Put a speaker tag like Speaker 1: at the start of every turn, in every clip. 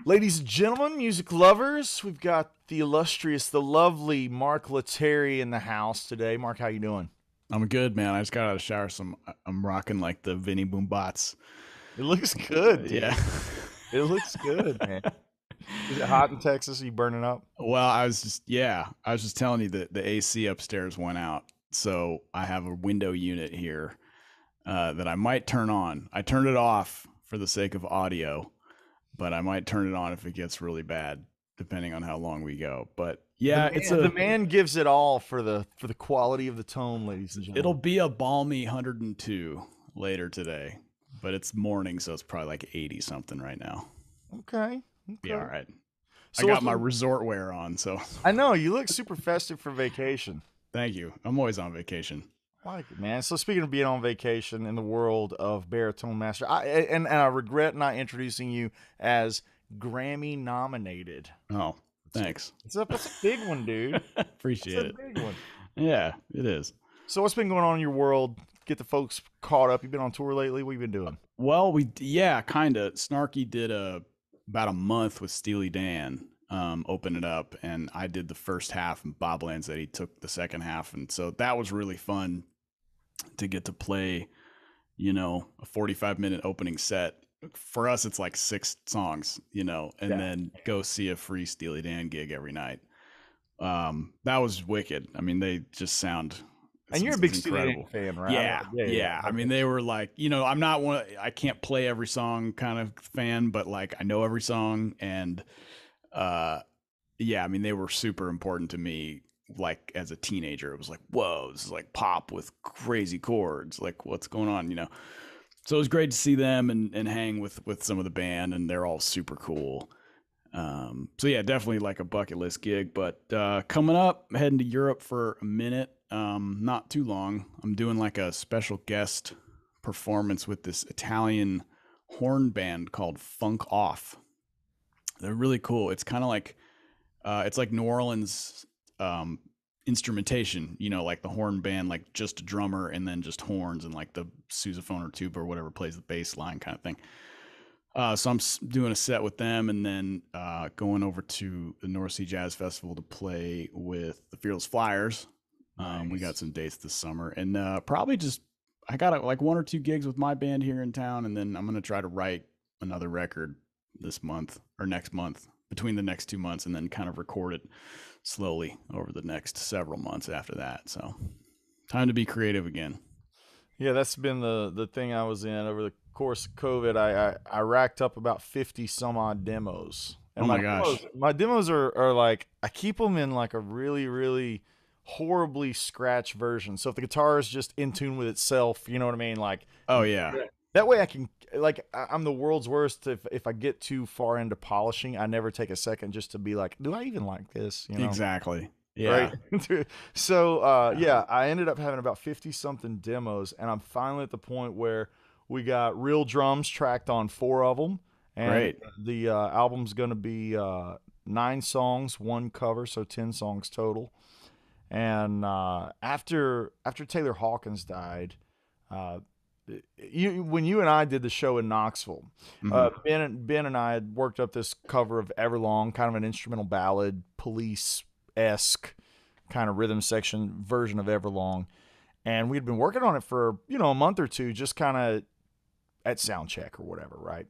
Speaker 1: Ladies and gentlemen, music lovers, we've got the illustrious, the lovely Mark Lettieri in the house today. Mark, how you doing?
Speaker 2: I'm good, man. I just got out of the shower, so I'm rocking like the Vinny Boom Bots.
Speaker 1: It looks good,
Speaker 2: Yeah.
Speaker 1: dude. It looks good, man. Is it hot in Texas? Are you burning up?
Speaker 2: Well, I was just telling you that the AC upstairs went out, so I have a window unit here that I might turn on. I turned it off for the sake of audio, but I might turn it on if it gets really bad, depending on how long we go. But
Speaker 1: The
Speaker 2: yeah,
Speaker 1: man, the man gives it all for the quality of the tone, ladies and
Speaker 2: it'll
Speaker 1: gentlemen.
Speaker 2: be a balmy 102 later today, but it's morning, so it's probably like 80 something right now.
Speaker 1: Okay,
Speaker 2: Be all
Speaker 1: okay.
Speaker 2: right. I
Speaker 1: So
Speaker 2: got my resort wear on, so
Speaker 1: I know you look super festive for vacation.
Speaker 2: thank you. I'm always on vacation.
Speaker 1: Like it, man. So speaking of being on vacation in the world of baritone master, and I regret not introducing you as Grammy nominated.
Speaker 2: Oh, thanks.
Speaker 1: That's a big one, dude. That's a
Speaker 2: Appreciate it.
Speaker 1: big one.
Speaker 2: Yeah, it is.
Speaker 1: So what's been going on in your world? Get the folks caught up. You've been on tour lately. What you been doing?
Speaker 2: Well, yeah, kind of. Snarky did about a month with Steely Dan, open it up, and I did the first half, and Bob Lanzetti took the second half, and so that was really fun to get to play, a 45-minute opening set. For us, it's like 6 songs, and
Speaker 1: Yeah.
Speaker 2: then go see a free Steely Dan gig every night. That was wicked. I mean, they just sound
Speaker 1: And you're a big
Speaker 2: it's
Speaker 1: Steely Dan
Speaker 2: incredible.
Speaker 1: fan, right?
Speaker 2: Yeah, yeah. I mean, they were like, I'm not one. I can't play every song kind of fan, but like I know every song, and yeah. I mean, they were super important to me. Like as a teenager, it was like, whoa, this is like pop with crazy chords. Like, what's going on? So it was great to see them and hang with some of the band, and they're all super cool. So yeah, definitely like a bucket list gig. But coming up, heading to Europe for a minute. Not too long. I'm doing like a special guest performance with this Italian horn band called Funk Off. They're really cool. It's kind of like it's like New Orleans instrumentation, like the horn band, like just a drummer and then just horns and like the sousaphone or tuba or whatever plays the bass line kind of thing. So I'm doing a set with them, and then going over to the North Sea Jazz Festival to play with the Fearless Flyers. We got
Speaker 1: Nice.
Speaker 2: some dates this summer, and probably just I got like 1 or 2 gigs with my band here in town, and then I'm gonna try to write another record this month or next month, between the next 2 months, and then kind of record it slowly over the next several months after that. So time to be creative again.
Speaker 1: Yeah, that's been the thing I was in over the course of COVID. I racked up about 50 some odd demos.
Speaker 2: Oh
Speaker 1: And
Speaker 2: my gosh.
Speaker 1: my demos are like I keep them in like a really, really horribly scratched version. So if the guitar is just in tune with itself, you know what I mean? Like
Speaker 2: Oh yeah.
Speaker 1: that way I can I'm the world's worst if I get too far into polishing, I never take a second just to be like, do I even like this?
Speaker 2: Exactly.
Speaker 1: Right.
Speaker 2: Yeah.
Speaker 1: So yeah, I ended up having about 50 something demos, and I'm finally at the point where we got real drums tracked on 4 of them, and
Speaker 2: Great.
Speaker 1: the album's going to be 9 songs, 1 cover, so 10 songs total. And after Taylor Hawkins died, uh, when you and I did the show in Knoxville,
Speaker 2: Hmm.
Speaker 1: Ben and I had worked up this cover of Everlong, kind of an instrumental ballad, Police esque kind of rhythm section version of Everlong, and we'd been working on it for a month or two, just kind of at sound check or whatever, right?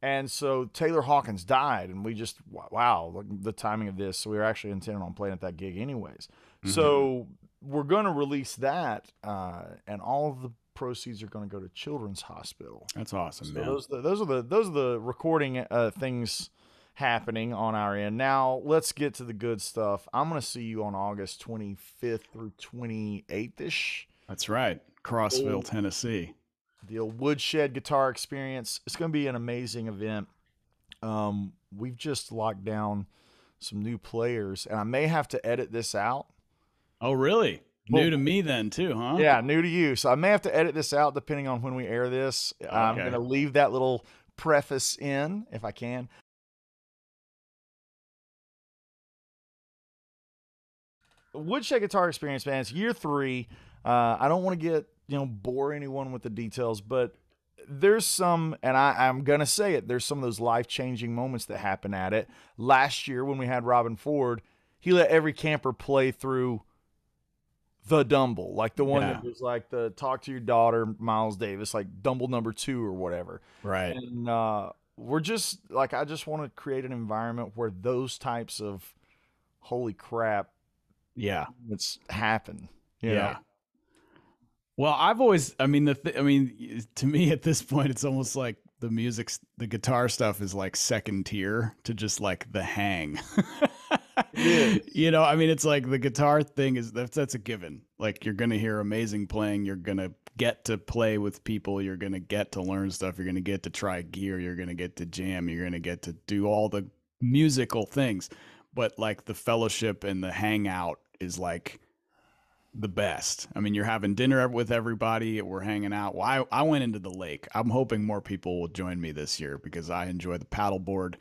Speaker 1: And so Taylor Hawkins died, and we just wow, like the timing of this. So we were actually intending on playing at that gig anyways.
Speaker 2: Hmm.
Speaker 1: So we're going to release that, and all of the proceeds are going to go to Children's Hospital.
Speaker 2: That's awesome,
Speaker 1: So
Speaker 2: man.
Speaker 1: those are the recording things happening on our end. Now let's get to the good stuff. I'm going to see you on August 25th through 28th ish.
Speaker 2: That's right. Crossville, Tennessee.
Speaker 1: The old Woodshed Guitar Experience. It's going to be an amazing event. We've just locked down some new players, and I may have to edit this out.
Speaker 2: Oh, really?
Speaker 1: Well,
Speaker 2: New to me then too, huh?
Speaker 1: yeah, new to you. So I may have to edit this out depending on when we air this. I'm going
Speaker 2: Okay.
Speaker 1: to leave that little preface in if I can. Woodshed Guitar Experience, man. It's year 3. I don't want to get bore anyone with the details, but there's some, and I'm gonna say it, there's some of those life-changing moments that happen at it. Last year when we had Robin Ford, he let every camper play through the Dumble, like the one
Speaker 2: Yeah.
Speaker 1: that was like the Talk to Your Daughter, Miles Davis, like Dumble #2 or whatever.
Speaker 2: Right.
Speaker 1: And we're just like, I just want to create an environment where those types of holy crap
Speaker 2: Yeah.
Speaker 1: moments happen. You know?
Speaker 2: Yeah. Well, I've always, I mean, I mean, to me at this point, it's almost like the guitar stuff is like second tier to just like the hang.
Speaker 1: It is.
Speaker 2: You know, I mean, it's like the guitar thing that's a given. Like you're gonna hear amazing playing. You're gonna get to play with people. You're gonna get to learn stuff. You're gonna get to try gear. You're gonna get to jam. You're gonna get to do all the musical things. But like the fellowship and the hangout is like the best. I mean, you're having dinner with everybody. We're hanging out. Well, I went into the lake. I'm hoping more people will join me this year because I enjoy the paddleboard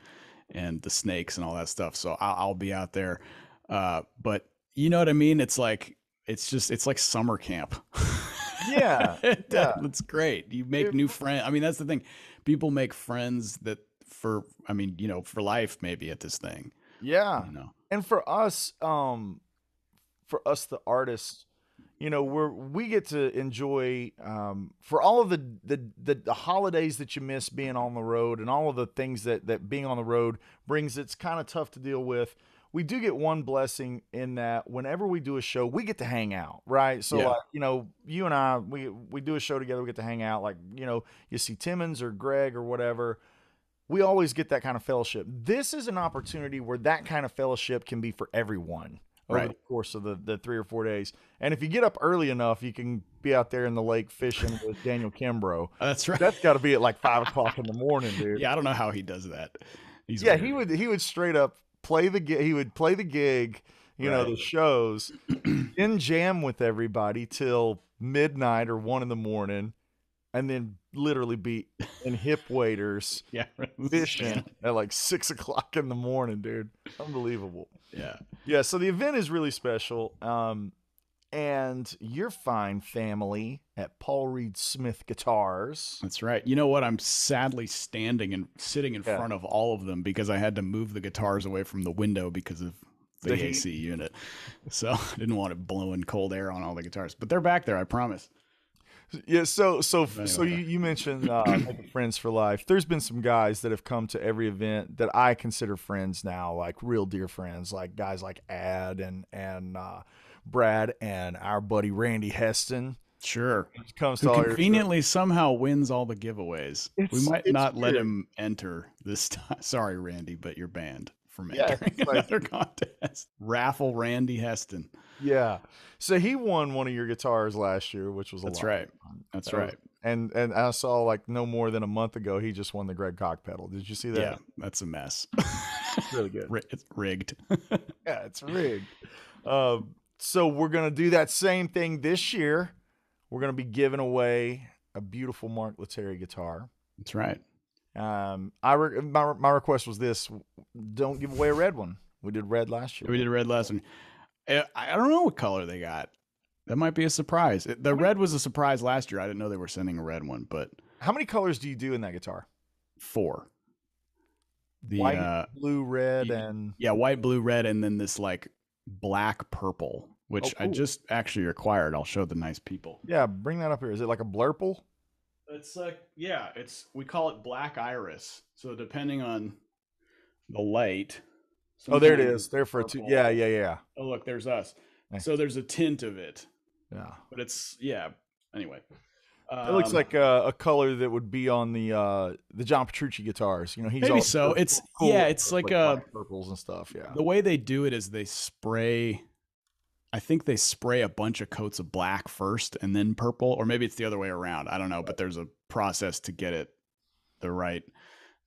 Speaker 2: and the snakes and all that stuff. So I'll be out there. But you know what I mean? It's like it's like summer camp.
Speaker 1: Yeah. Yeah.
Speaker 2: That's great. You make
Speaker 1: It-
Speaker 2: new friends. I mean, that's the thing. People make friends that I mean, you know, for life maybe at this thing.
Speaker 1: yeah.
Speaker 2: You know.
Speaker 1: And for us the artists, you know, we get to enjoy for all of the holidays that you miss being on the road and all of the things that being on the road brings. It's kind of tough to deal with. We do get one blessing in that whenever we do a show, we get to hang out, right? So
Speaker 2: Yeah.
Speaker 1: like, you know, you and I, we do a show together, we get to hang out. Like, you know, you see Timmons or Greg or whatever, we always get that kind of fellowship. This is an opportunity where that kind of fellowship can be for everyone over
Speaker 2: Right.
Speaker 1: the course of the 3 or 4 days. And if you get up early enough, you can be out there in the lake fishing with Daniel Kimbrough.
Speaker 2: That's right.
Speaker 1: That's got to be at like 5 o'clock in the morning, dude.
Speaker 2: Yeah, I don't know how he does that. He's
Speaker 1: Yeah,
Speaker 2: weird.
Speaker 1: he would straight up play the he would play the gig, you know,
Speaker 2: Right.
Speaker 1: the shows, in jam with everybody till midnight or 1 in the morning, and then literally be in hip waders
Speaker 2: Yeah.
Speaker 1: fishing at like 6 o'clock in the morning, dude. Unbelievable.
Speaker 2: Yeah.
Speaker 1: Yeah, so the event is really special. And your fine family at Paul Reed Smith Guitars.
Speaker 2: That's right. You know what? I'm sadly sitting in
Speaker 1: Yeah.
Speaker 2: front of all of them because I had to move the guitars away from the window because of the
Speaker 1: The heat.
Speaker 2: AC unit. So I didn't want it blowing cold air on all the guitars. But they're back there, I promise.
Speaker 1: Yeah, so
Speaker 2: Anyway.
Speaker 1: you mentioned making friends for life. There's been some guys that have come to every event that I consider friends now, like real dear friends, like guys like Ad and Brad and our buddy Randy Heston.
Speaker 2: Sure.
Speaker 1: Comes to
Speaker 2: Who
Speaker 1: all your shows.
Speaker 2: conveniently somehow wins all the giveaways. We
Speaker 1: It's-
Speaker 2: might
Speaker 1: it's
Speaker 2: not let
Speaker 1: weird.
Speaker 2: him enter this time. Sorry, Randy, but you're banned from
Speaker 1: Yeah,
Speaker 2: entering
Speaker 1: it's like-
Speaker 2: another contest. Raffle Randy Heston.
Speaker 1: Yeah. So he won one of your guitars last year, which was a
Speaker 2: That's
Speaker 1: lot.
Speaker 2: right. That's
Speaker 1: That was-
Speaker 2: right.
Speaker 1: And I saw like no more than a month ago he just won the Greg Koch pedal. Did you see that?
Speaker 2: Yeah, that's a mess.
Speaker 1: It's really good.
Speaker 2: It's rigged.
Speaker 1: Yeah, it's rigged. So we're gonna do that same thing this year. We're gonna be giving away a beautiful Mark Lettieri guitar.
Speaker 2: That's right.
Speaker 1: My request was this: don't give away a red one. We did red last year.
Speaker 2: We did a red last one. I don't know what color they got. That might be a surprise. The red was a surprise last year. I didn't know they were sending a red one, but
Speaker 1: How many colors do you do in that guitar?
Speaker 2: 4. The
Speaker 1: White, blue, red,
Speaker 2: y-
Speaker 1: and
Speaker 2: yeah, white, blue, red, and then this like black purple, which I
Speaker 1: cool.
Speaker 2: just actually acquired. I'll show the nice people.
Speaker 1: yeah. Bring that up here. Is it like a blurple?
Speaker 2: It's like we call it black iris. So depending on the light.
Speaker 1: Oh, there it
Speaker 2: sometimes
Speaker 1: is. There for a
Speaker 2: it's
Speaker 1: two.
Speaker 2: purple.
Speaker 1: Yeah.
Speaker 2: Oh, look, there's us.
Speaker 1: Nice.
Speaker 2: So there's a tint of it,
Speaker 1: Yeah.
Speaker 2: but it's Anyway,
Speaker 1: It looks like a color that would be on the John Petrucci guitars. You know, he's
Speaker 2: maybe
Speaker 1: all
Speaker 2: so. It's
Speaker 1: cool,
Speaker 2: it's like a
Speaker 1: black purples and stuff. Yeah.
Speaker 2: the way they do it is they spray. I think they spray a bunch of coats of black first and then purple, or maybe it's the other way around. I don't know, but there's a process to get it the right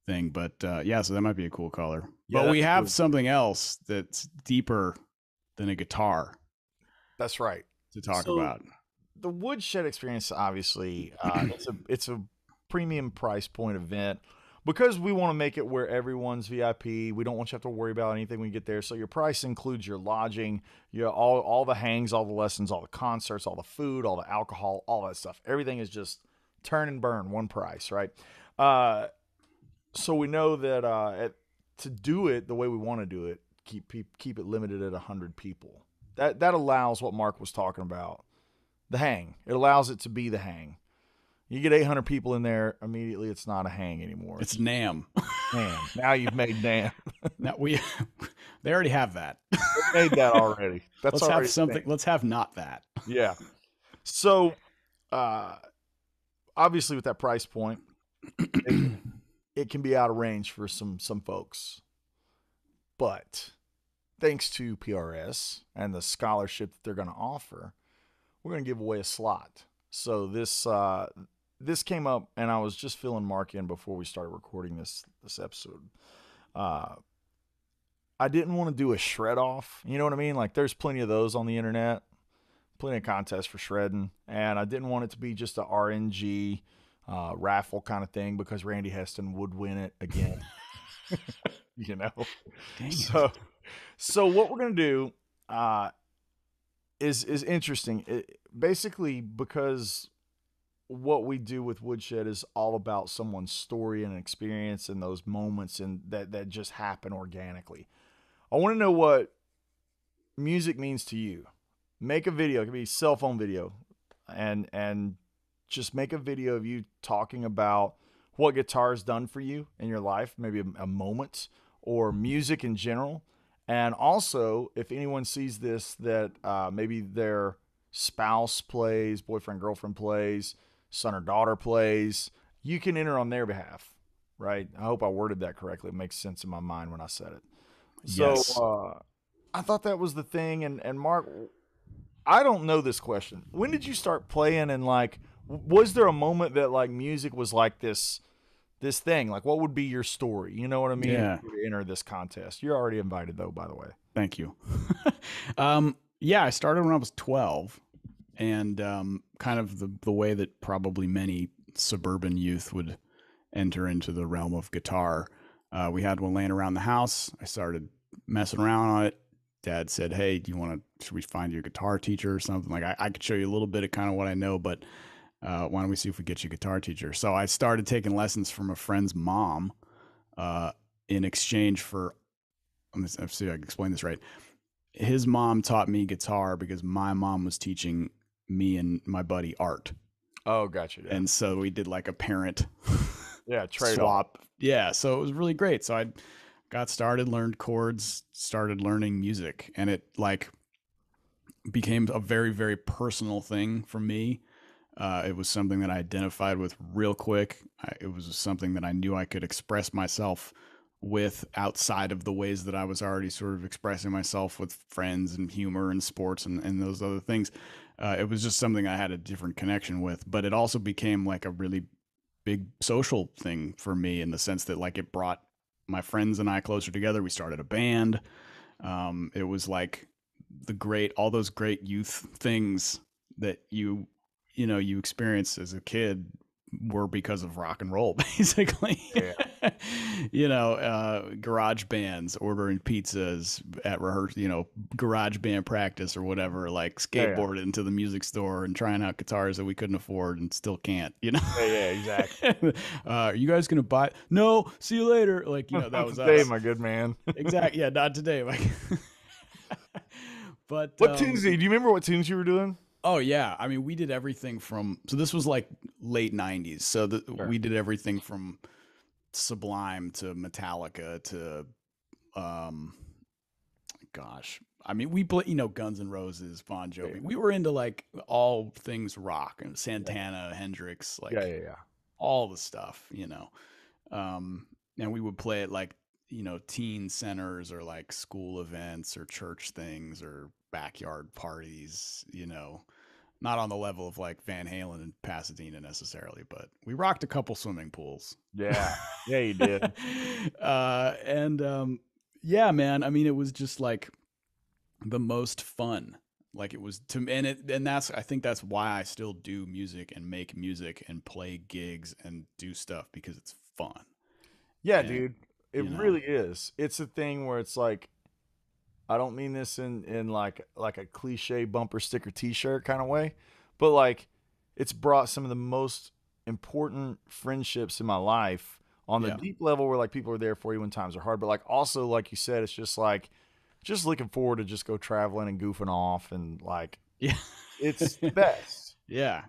Speaker 2: thing. But yeah, so that might be a cool color.
Speaker 1: Yeah,
Speaker 2: But we
Speaker 1: that's
Speaker 2: have
Speaker 1: cool.
Speaker 2: something else that's deeper than a guitar
Speaker 1: That's right.
Speaker 2: to talk
Speaker 1: So-
Speaker 2: about.
Speaker 1: The Woodshed Experience, obviously, it's a premium price point event because we want to make it where everyone's VIP. We don't want you to have to worry about anything when you get there. So your price includes your lodging, all the hangs, all the lessons, all the concerts, all the food, all the alcohol, all that stuff. Everything is just turn and burn, one price, right? So we know that to do it the way we want to do it, keep it limited at 100 people. That allows what Mark was talking about, the hang. It allows it to be the hang. You get 800 people in there, immediately it's not a hang anymore.
Speaker 2: It's Nam.
Speaker 1: Nam. Now you've made Nam.
Speaker 2: Now they already have that.
Speaker 1: They made that already. That's
Speaker 2: let's
Speaker 1: already
Speaker 2: have something. Let's have not that.
Speaker 1: Yeah. So, obviously, with that price point, it can be out of range for some folks. But thanks to PRS and the scholarship that they're going to offer, we're going to give away a slot. So this came up, and I was just filling Mark in before we started recording this episode. I didn't want to do a shred off. You know what I mean? Like, there's plenty of those on the internet, plenty of contests for shredding, and I didn't want it to be just a RNG raffle kind of thing because Randy Heston would win it again. You know?
Speaker 2: Dang
Speaker 1: So what we're gonna do is interesting. Basically, because what we do with Woodshed is all about someone's story and experience and those moments and that just happen organically. I want to know what music means to you. Make a video. It could be a cell phone video, and just make a video of you talking about what guitar's done for you in your life, maybe a moment, or music in general. And also, if anyone sees this that maybe their spouse plays, boyfriend, girlfriend plays, son or daughter plays, you can enter on their behalf, right? I hope I worded that correctly. It makes sense in my mind when I said it.
Speaker 2: Yes.
Speaker 1: So I thought that was the thing. And Mark, I don't know this question. When did you start playing, and like, was there a moment that like music was like this thing? Like, what would be your story? You know what I mean?
Speaker 2: Yeah.
Speaker 1: To enter this contest. You're already invited though, by the way.
Speaker 2: Thank you. Yeah, I started when I was 12, and kind of the way that probably many suburban youth would enter into the realm of guitar. We had one laying around the house. I started messing around on it. Dad said, "Hey, should we find you a guitar teacher or something? Like, I could show you a little bit of kind of what I know, but why don't we see if we get you a guitar teacher?" So I started taking lessons from a friend's mom in exchange for, let's see if I can explain this right. His mom taught me guitar because my mom was teaching me and my buddy art.
Speaker 1: Oh, gotcha. Yeah.
Speaker 2: And so we did like a parent
Speaker 1: trade
Speaker 2: swap. Yeah, so it was really great. So I got started, learned chords, started learning music, and it like became a very, very personal thing for me. It was something that I identified with real quick. It was something that I knew I could express myself with outside of the ways that I was already sort of expressing myself with friends and humor and sports and those other things. It was just something I had a different connection with, but it also became like a really big social thing for me in the sense that like it brought my friends and I closer together. We started a band. It was like all those great youth things that you experience as a kid were because of rock and roll, basically.
Speaker 1: Yeah.
Speaker 2: Garage bands, ordering pizzas at rehearsal, garage band practice or whatever, like skateboarding into the music store and trying out guitars that we couldn't afford and still can't,
Speaker 1: Yeah, exactly.
Speaker 2: Are you guys going to buy? No, see you later. Like, that was
Speaker 1: today,
Speaker 2: us.
Speaker 1: my good man.
Speaker 2: Exactly. Yeah, not today. But
Speaker 1: what tunes do you remember what tunes you were doing?
Speaker 2: Oh yeah, I mean, we did everything from, so this was like late 90s. So
Speaker 1: Sure.
Speaker 2: We did everything from Sublime to Metallica to gosh. I mean, we play, Guns N' Roses, Bon Jovi.
Speaker 1: Yeah.
Speaker 2: We were into like all things rock, and Santana, Hendrix, like all the stuff, and we would play at like, teen centers or like school events or church things or backyard parties, not on the level of like Van Halen and Pasadena necessarily, but we rocked a couple swimming pools.
Speaker 1: Yeah. Yeah, you did.
Speaker 2: Yeah, man. I mean, it was just like the most fun. Like it was I think that's why I still do music and make music and play gigs and do stuff, because it's fun.
Speaker 1: Yeah, dude. It really is. It's a thing where it's like, I don't mean this in like a cliche bumper sticker t-shirt kind of way, but like it's brought some of the most important friendships in my life on the
Speaker 2: Yeah.
Speaker 1: deep level where like people are there for you when times are hard, but like also like you said, it's just like just looking forward to just go traveling and goofing off and like
Speaker 2: Yeah.
Speaker 1: it's the best.
Speaker 2: Yeah.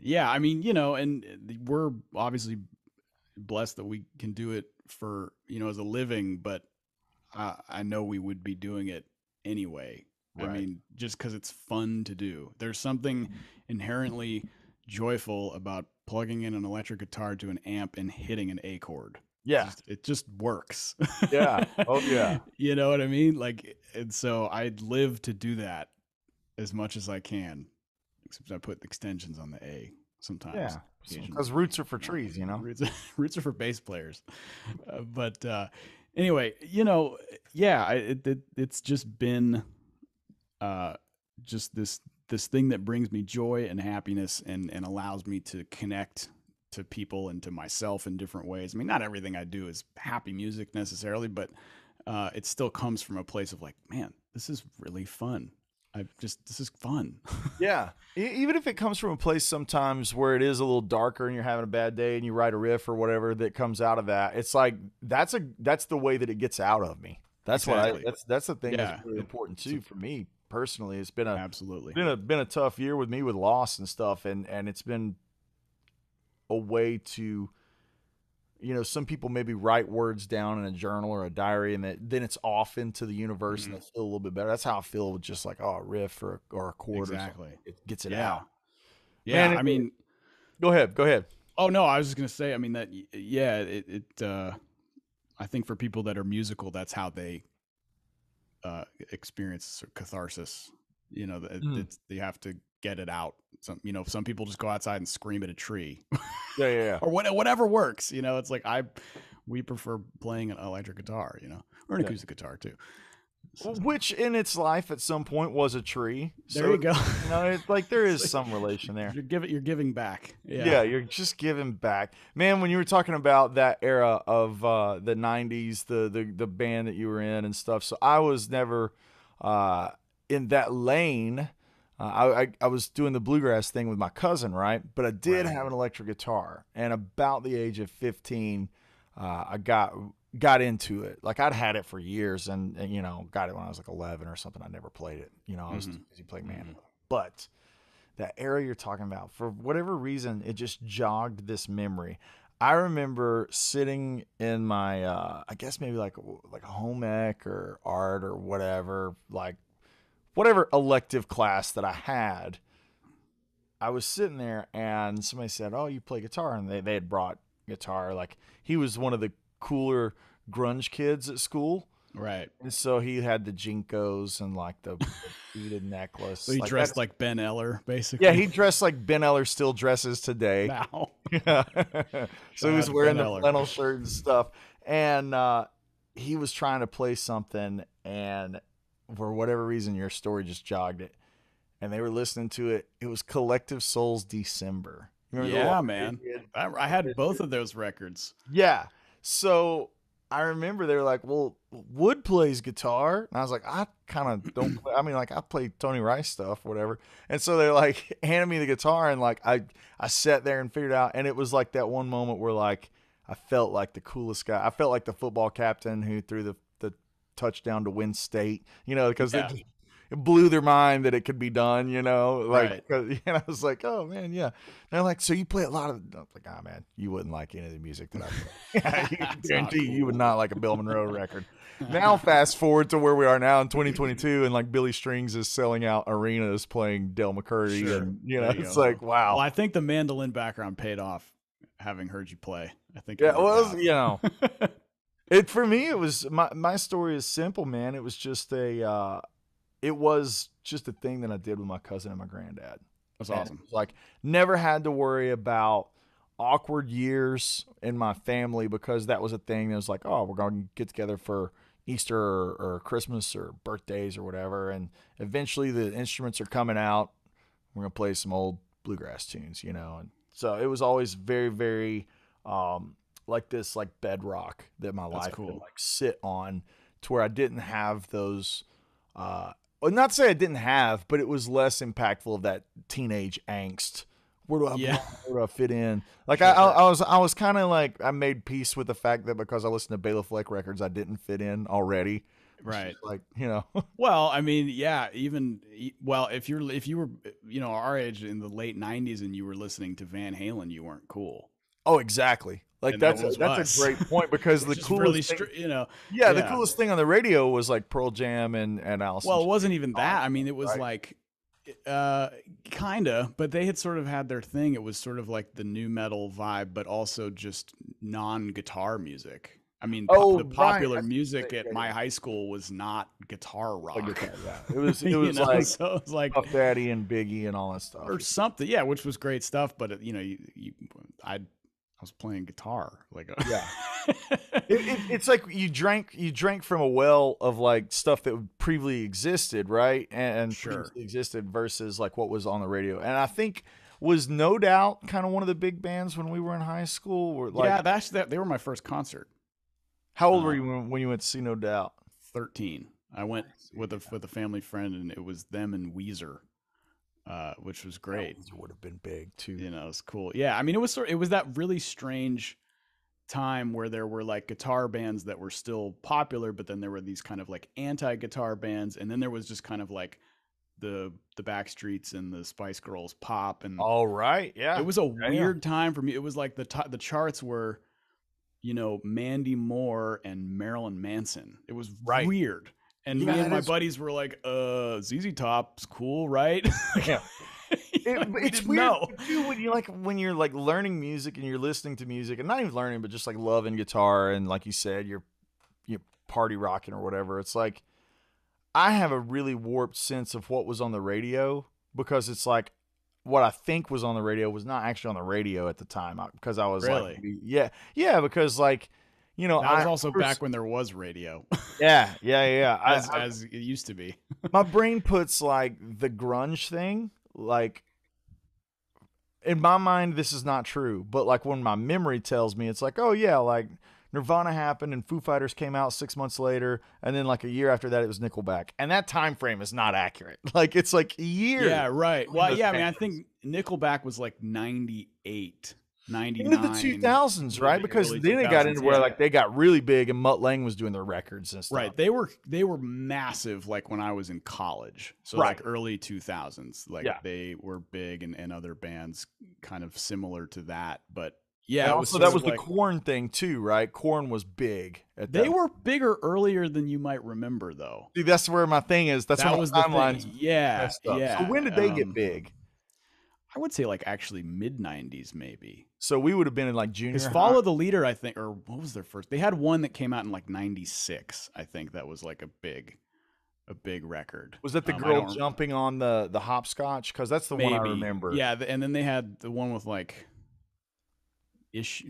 Speaker 2: Yeah. I mean, you know, and we're obviously blessed that we can do it for, you know, as a living, but I know we would be doing it anyway. I
Speaker 1: Right.
Speaker 2: mean, just because it's fun to do. There's something inherently joyful about plugging in an electric guitar to an amp and hitting an A chord.
Speaker 1: Yeah.
Speaker 2: It just works.
Speaker 1: Yeah. Oh yeah.
Speaker 2: You know what I mean? Like, and so I'd live to do that as much as I can. Except I put extensions on the A sometimes,
Speaker 1: Yeah.
Speaker 2: occasionally.
Speaker 1: Because roots are for trees, you know?
Speaker 2: Roots, roots are for bass players. But anyway, you know, yeah, it's just been uh, just this thing that brings me joy and happiness and allows me to connect to people and to myself in different ways. I mean, not everything I do is happy music necessarily, but it still comes from a place of like, man, this is really fun. This is fun.
Speaker 1: Yeah. Even if it comes from a place sometimes where it is a little darker and you're having a bad day and you write a riff or whatever that comes out of that, it's like that's the way that it gets out of me. That's
Speaker 2: Exactly.
Speaker 1: what that's the thing
Speaker 2: Yeah.
Speaker 1: that's really important too for me personally. It's been a
Speaker 2: Absolutely.
Speaker 1: been a tough year with me with loss and stuff, and it's been a way to, you know, some people maybe write words down in a journal or a diary and then it's off into the universe and they feel a little bit better. That's how I feel with just like, oh, a riff or a chord or
Speaker 2: Exactly.
Speaker 1: something. It gets it
Speaker 2: Yeah.
Speaker 1: out.
Speaker 2: Yeah.
Speaker 1: Man,
Speaker 2: I mean,
Speaker 1: go ahead. Go ahead.
Speaker 2: oh no, I was just gonna say. I mean that. Yeah. I think for people that are musical, that's how they experience catharsis. You know, they have to get it out. Some people just go outside and scream at a tree,
Speaker 1: Yeah, yeah, yeah.
Speaker 2: or whatever works. You know, it's like we prefer playing an electric guitar. You know, or an
Speaker 1: Yeah.
Speaker 2: acoustic guitar too. So,
Speaker 1: Which in its life at some point was a tree.
Speaker 2: there you go.
Speaker 1: You know, it's like there is
Speaker 2: It's like,
Speaker 1: some relation there.
Speaker 2: you're giving back.
Speaker 1: Yeah, you're just giving back. Man, when you were talking about that era of the 90s, the band that you were in and stuff. So I was never in that lane. I was doing the bluegrass thing with my cousin, right? But I did
Speaker 2: Right.
Speaker 1: have an electric guitar. And about the age of 15, I got into it. Like I'd had it for years and you know, got it when I was like 11 or something. I never played it. You know, I was too busy playing mandolin. But that era you're talking about, for whatever reason, it just jogged this memory. I remember sitting in my, I guess maybe like a home ec or art or whatever, like whatever elective class that I had. I was sitting there and somebody said, "Oh, you play guitar," and they had brought guitar. Like he was one of the cooler grunge kids at school.
Speaker 2: Right.
Speaker 1: And so he had the Jinkos and like the beaded necklace.
Speaker 2: So he
Speaker 1: like
Speaker 2: dressed
Speaker 1: that's-
Speaker 2: like Ben Eller, basically.
Speaker 1: Yeah, he dressed like Ben Eller still dresses today.
Speaker 2: now.
Speaker 1: Yeah. So he was
Speaker 2: Chad
Speaker 1: wearing
Speaker 2: Ben
Speaker 1: the
Speaker 2: Eller.
Speaker 1: flannel shirt and stuff. And he was trying to play something, and for whatever reason, your story just jogged it. And they were listening to it. It was Collective Soul's December. You remember the
Speaker 2: Yeah,
Speaker 1: one
Speaker 2: man.
Speaker 1: they did?
Speaker 2: I had both of those records.
Speaker 1: Yeah. So I remember they were like, "Well, Wood plays guitar," and I was like, "I kind of don't. Play. I mean, like I play Tony Rice stuff, whatever." And so they like handed me the guitar, and like I sat there and figured out, and it was like that one moment where like I felt like the coolest guy. I felt like the football captain who threw the touchdown to win state, you know, because
Speaker 2: Yeah.
Speaker 1: it blew their mind that it could be done, you know, like,
Speaker 2: Right.
Speaker 1: 'cause- and I was like, "Oh man, yeah." They're like, "So you play a lot of?" I was like, "Ah, man, you wouldn't like any of the music that I play." Yeah, you
Speaker 2: That's
Speaker 1: guarantee
Speaker 2: not
Speaker 1: you would
Speaker 2: cool.
Speaker 1: not like a Bill Monroe record. Now, fast forward to where we are now in 2022, and like Billy Strings is selling out arenas playing Del McCurdy,
Speaker 2: Sure.
Speaker 1: and you know,
Speaker 2: There you
Speaker 1: it's
Speaker 2: go.
Speaker 1: like, wow.
Speaker 2: Well, I think the mandolin background paid off. Having heard you play, I think.
Speaker 1: Yeah,
Speaker 2: it worked
Speaker 1: well,
Speaker 2: out.
Speaker 1: you know, it for me, it was my story is simple, man. It was just it was just a thing that I did with my cousin and my granddad.
Speaker 2: That's
Speaker 1: And
Speaker 2: awesome.
Speaker 1: it was like never had to worry about awkward years in my family because that was a thing that was like, oh, we're going to get together for Easter or Christmas or birthdays or whatever. And eventually the instruments are coming out. We're going to play some old bluegrass tunes, you know. And so it was always very, very like this like bedrock that my
Speaker 2: That's
Speaker 1: life
Speaker 2: cool.
Speaker 1: could like sit on to where I didn't have those well, not to say I didn't have, but it was less impactful of that teenage angst Where do I
Speaker 2: Yeah.
Speaker 1: belong? Where do I fit in? Like
Speaker 2: Sure.
Speaker 1: I was kind of like I made peace with the fact that because I listened to Bela Fleck records, I didn't fit in already. It's
Speaker 2: Right.
Speaker 1: just like, you know.
Speaker 2: Well, I mean, yeah, well, if you were our age in the late 90s and you were listening to Van Halen, you weren't cool.
Speaker 1: Oh, exactly. Like
Speaker 2: And that was
Speaker 1: that's a
Speaker 2: us.
Speaker 1: great point because the
Speaker 2: Which is really
Speaker 1: coolest thing, yeah, the
Speaker 2: yeah.
Speaker 1: coolest thing on the radio was like Pearl Jam and Alice in
Speaker 2: Well, it
Speaker 1: Chains,
Speaker 2: wasn't even
Speaker 1: all that
Speaker 2: that. I mean,
Speaker 1: stuff,
Speaker 2: it was
Speaker 1: right?
Speaker 2: like kinda, but they had sort of had their thing. It was sort of like the new metal vibe, but also just non-guitar music. I mean,
Speaker 1: Oh,
Speaker 2: the
Speaker 1: right.
Speaker 2: popular
Speaker 1: That's
Speaker 2: music
Speaker 1: yeah,
Speaker 2: at
Speaker 1: yeah.
Speaker 2: my high school was not guitar
Speaker 1: Like
Speaker 2: rock.
Speaker 1: guitar, yeah. It was like
Speaker 2: So it was like
Speaker 1: Puff Daddy and Biggie and all that stuff.
Speaker 2: or something, yeah, which was great stuff. But I was playing guitar, like
Speaker 1: Yeah. It's like you drank from a well of like stuff that previously existed, right? And
Speaker 2: sure,
Speaker 1: previously existed versus like what was on the radio. And I think was No Doubt kind of one of the big bands when we were in high school. Or like,
Speaker 2: yeah, that's that. They were my first concert.
Speaker 1: how old were
Speaker 2: Uh,
Speaker 1: you when you went to see No Doubt?
Speaker 2: 13. I went
Speaker 1: See, yeah,
Speaker 2: with a family friend, and it was them and Weezer, which was great.
Speaker 1: that would have been big too.
Speaker 2: You know, it's cool. Yeah, I mean, it was that really strange time where there were like guitar bands that were still popular, but then there were these kind of like anti-guitar bands, and then there was just kind of like the Backstreets and the Spice Girls pop, and
Speaker 1: All right,
Speaker 2: it
Speaker 1: yeah,
Speaker 2: was a
Speaker 1: yeah, yeah.
Speaker 2: weird time for me. It was like the charts were, Mandy Moore and Marilyn Manson. It was
Speaker 1: Right,
Speaker 2: weird. And
Speaker 1: yeah,
Speaker 2: me and
Speaker 1: that
Speaker 2: my
Speaker 1: is,
Speaker 2: buddies were like, ZZ Top's cool, right?
Speaker 1: yeah.
Speaker 2: We
Speaker 1: It's
Speaker 2: didn't
Speaker 1: weird
Speaker 2: know.
Speaker 1: too when you're like learning music and you're listening to music and not even learning but just like loving guitar and like you said you're party rocking or whatever. It's like I have a really warped sense of what was on the radio because it's like what I think was on the radio was not actually on the radio at the time because I was like
Speaker 2: Really?
Speaker 1: yeah because like
Speaker 2: That was
Speaker 1: I
Speaker 2: also back when there was radio,
Speaker 1: yeah
Speaker 2: as it used to be.
Speaker 1: my brain puts like the grunge thing like in my mind, this is not true, but like when my memory tells me, it's like, oh yeah, like Nirvana happened and Foo Fighters came out 6 months later, and then like a year after that, it was Nickelback, and that time frame is not accurate. Like it's like years
Speaker 2: Yeah, right.
Speaker 1: between
Speaker 2: Well,
Speaker 1: those
Speaker 2: yeah, I mean, I
Speaker 1: bands.
Speaker 2: think Nickelback was like 98,
Speaker 1: Into the
Speaker 2: 99,
Speaker 1: 2000s, right?
Speaker 2: maybe
Speaker 1: Because
Speaker 2: early
Speaker 1: then it got
Speaker 2: 2000s.
Speaker 1: into where
Speaker 2: Yeah.
Speaker 1: like they got really big, and Mutt Lange was doing their records and stuff.
Speaker 2: Right. They were massive like when I was in college. So
Speaker 1: Right.
Speaker 2: like early 2000s. Like
Speaker 1: Yeah.
Speaker 2: they were big and other bands kind of similar to that. But
Speaker 1: And
Speaker 2: yeah, it was
Speaker 1: also
Speaker 2: sort
Speaker 1: that
Speaker 2: of
Speaker 1: was the
Speaker 2: like
Speaker 1: Corn thing too, right? Corn was big at
Speaker 2: they
Speaker 1: that.
Speaker 2: were bigger earlier than you might remember though.
Speaker 1: See, that's where my thing is. That's where
Speaker 2: That
Speaker 1: my
Speaker 2: was the thing.
Speaker 1: timeline's
Speaker 2: Yeah,
Speaker 1: messed up. So
Speaker 2: yeah.
Speaker 1: when did they get big?
Speaker 2: I would say like actually mid 90s maybe.
Speaker 1: So we would have been in like junior
Speaker 2: Because
Speaker 1: high.
Speaker 2: Follow the Leader, I think, or what was their first? They had one that came out in like '96. I think that was like a big record.
Speaker 1: Was that the
Speaker 2: I
Speaker 1: girl
Speaker 2: don't
Speaker 1: jumping on the hopscotch? Because that's the one I
Speaker 2: maybe
Speaker 1: remember.
Speaker 2: yeah, and then they had the one with like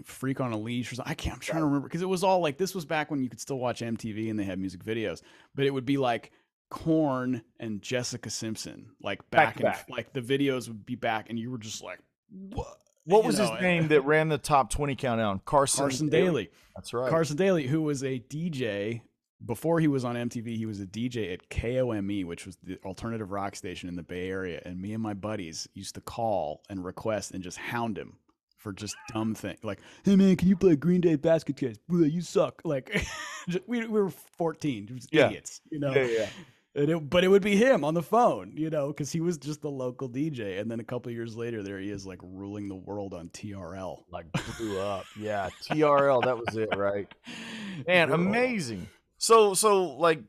Speaker 2: Freak on a Leash or something. I'm trying to remember because it was all like this was back when you could still watch MTV and they had music videos, but it would be like Korn and Jessica Simpson like
Speaker 1: Back
Speaker 2: back
Speaker 1: to
Speaker 2: and
Speaker 1: back.
Speaker 2: like the videos would be back and you were just like what.
Speaker 1: What was his name that ran the top 20 countdown?
Speaker 2: Carson Daly.
Speaker 1: That's right.
Speaker 2: Carson Daly, who was a DJ before he was on MTV, he was a DJ at KOME, which was the alternative rock station in the Bay Area. And me and my buddies used to call and request and just hound him for just dumb things like, "Hey man, can you play Green Day Basket Case? You suck!" Like we were 14, just idiots,
Speaker 1: Yeah.
Speaker 2: But it would be him on the phone, because he was just the local DJ. And then a couple of years later, there he is, like ruling the world on TRL.
Speaker 1: Like blew up. Yeah. TRL, that was it, right? Man, amazing. So like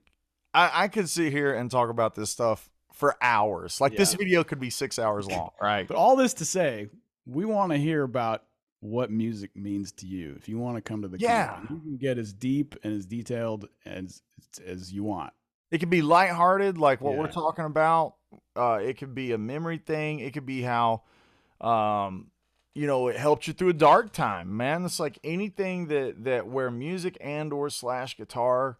Speaker 1: I could sit here and talk about this stuff for hours. Like this
Speaker 2: Yeah.
Speaker 1: video could be 6 hours long, right?
Speaker 2: But all this to say, we want to hear about what music means to you. If you want to come to the
Speaker 1: Yeah.
Speaker 2: you can get as deep and as detailed as you want.
Speaker 1: It could be lighthearted, like what we're
Speaker 2: Yeah.
Speaker 1: talking about. It could be a memory thing. It could be how, it helped you through a dark time, man. It's like anything that where music and or slash guitar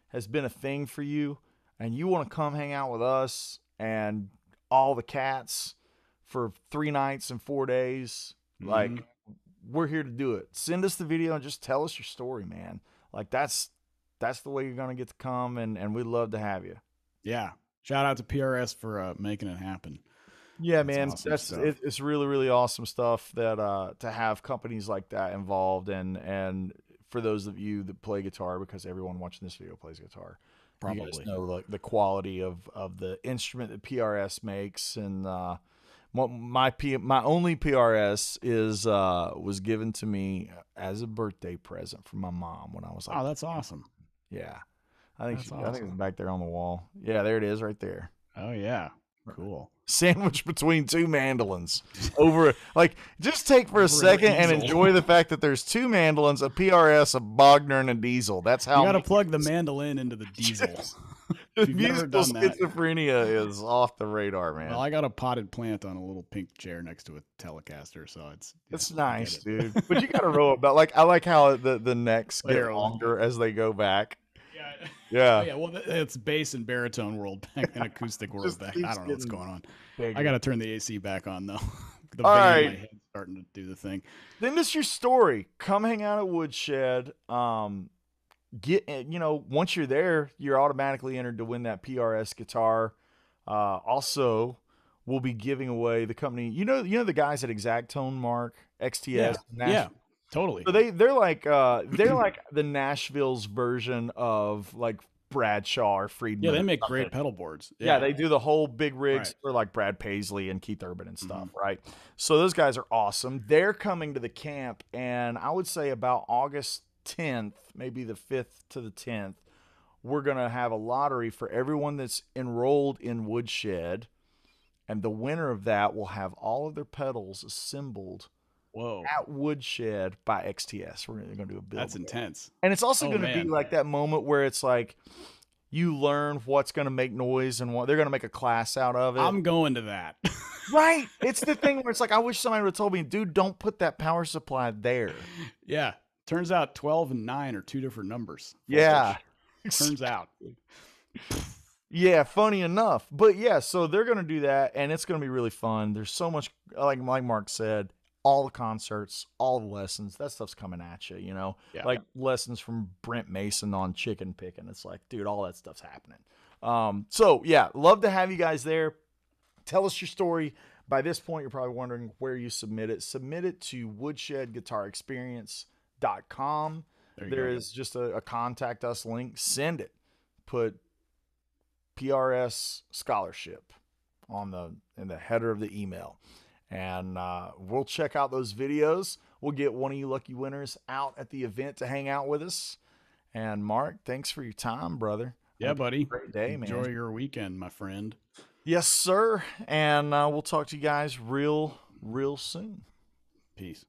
Speaker 1: has been a thing for you, and you want to come hang out with us and all the cats for 3 nights and 4 days. Like
Speaker 2: Mhm.
Speaker 1: we're here to do it. Send us the video and just tell us your story, man. Like that's the way you're gonna get to come, and we'd love to have you.
Speaker 2: Yeah. Shout out to PRS for making it happen.
Speaker 1: Yeah,
Speaker 2: That's
Speaker 1: man,
Speaker 2: awesome stuff.
Speaker 1: it's really really awesome stuff that to have companies like that involved, and for those of you that play guitar, because everyone watching this video plays guitar, you guys
Speaker 2: Probably.
Speaker 1: know the quality of the instrument that PRS makes, and my only PRS is was given to me as a birthday present from my mom when I was like,
Speaker 2: Oh, that's awesome.
Speaker 1: yeah,
Speaker 2: That's
Speaker 1: I think it's
Speaker 2: awesome.
Speaker 1: back there on the wall. Yeah, there it is right there.
Speaker 2: Oh yeah. Cool.
Speaker 1: Sandwiched between two mandolins over like just take for a
Speaker 2: Over an
Speaker 1: second and
Speaker 2: easel.
Speaker 1: enjoy the fact that there's two mandolins, a PRS, a Bogner, and a diesel. That's
Speaker 2: You
Speaker 1: how
Speaker 2: got to plug the mandolin into the diesel. If you've never
Speaker 1: musical
Speaker 2: done that,
Speaker 1: schizophrenia is off the radar,
Speaker 2: well,
Speaker 1: man.
Speaker 2: I got a potted plant on a little pink chair next to a Telecaster, so it's yeah,
Speaker 1: It's
Speaker 2: I get
Speaker 1: nice,
Speaker 2: it.
Speaker 1: dude. But you gotta roll about like I like how the necks
Speaker 2: But
Speaker 1: get
Speaker 2: here,
Speaker 1: longer as they go back.
Speaker 2: yeah. Oh
Speaker 1: Yeah.
Speaker 2: yeah, well it's bass and baritone world back and acoustic world
Speaker 1: Just
Speaker 2: back. I
Speaker 1: keeps
Speaker 2: don't know what's
Speaker 1: getting
Speaker 2: going on. I
Speaker 1: bigger.
Speaker 2: got to turn the AC back on though. The
Speaker 1: All
Speaker 2: vein in my
Speaker 1: right.
Speaker 2: head starting to do the thing.
Speaker 1: Then this your story. Come hang out at Woodshed. Once you're there, you're automatically entered to win that PRS guitar. Also, we'll be giving away the company. You know the guys at Exact Tone, Mark XTS
Speaker 2: Yeah. Yeah.
Speaker 1: Nashville.
Speaker 2: Totally.
Speaker 1: So they're like the Nashville's version of like Bradshaw or
Speaker 2: Yeah,
Speaker 1: Friedman
Speaker 2: they
Speaker 1: or
Speaker 2: make
Speaker 1: something.
Speaker 2: great pedal boards.
Speaker 1: Yeah,
Speaker 2: Yeah.
Speaker 1: they do the whole big
Speaker 2: Right.
Speaker 1: rigs for like Brad Paisley and Keith Urban and
Speaker 2: Hmm.
Speaker 1: stuff, right? So those guys are awesome. They're coming to the camp, and I would say about August 10th, maybe the 5th to the 10th, we're going to have a lottery for everyone that's enrolled in Woodshed, and the winner of that will have all of their pedals assembled
Speaker 2: Whoa.
Speaker 1: at Woodshed by XTS. We're going to do a build.
Speaker 2: That's intense.
Speaker 1: And it's also
Speaker 2: Oh
Speaker 1: going to be
Speaker 2: man.
Speaker 1: like that moment where it's like you learn what's going to make noise and what they're going to make a class out of it.
Speaker 2: I'm going to that.
Speaker 1: Right. It's the thing where it's like, I wish somebody would have told me, dude, don't put that power supply there.
Speaker 2: Yeah. Turns out 12 and 9 are two different numbers.
Speaker 1: Yeah.
Speaker 2: Turns out.
Speaker 1: Yeah, funny enough. But yeah, so they're going to do that, and it's going to be really fun. There's so much, like Mark said, all the concerts, all the lessons, that stuff's coming at you,
Speaker 2: Yeah.
Speaker 1: like lessons from Brent Mason on chicken picking. It's like, dude, all that stuff's happening. So yeah, love to have you guys there. Tell us your story. By this point, you're probably wondering where you submit it. Submit it to woodshedguitarexperience.com. There is just a contact us link. Send it. Put PRS scholarship in the header of the email, and we'll check out those videos. We'll get one of you lucky winners out at the event to hang out with us. And Mark, thanks for your time, brother.
Speaker 2: Yeah, buddy.
Speaker 1: Great day, man.
Speaker 2: Enjoy your weekend, my friend.
Speaker 1: Yes, sir. And we'll talk to you guys real soon.
Speaker 2: Peace.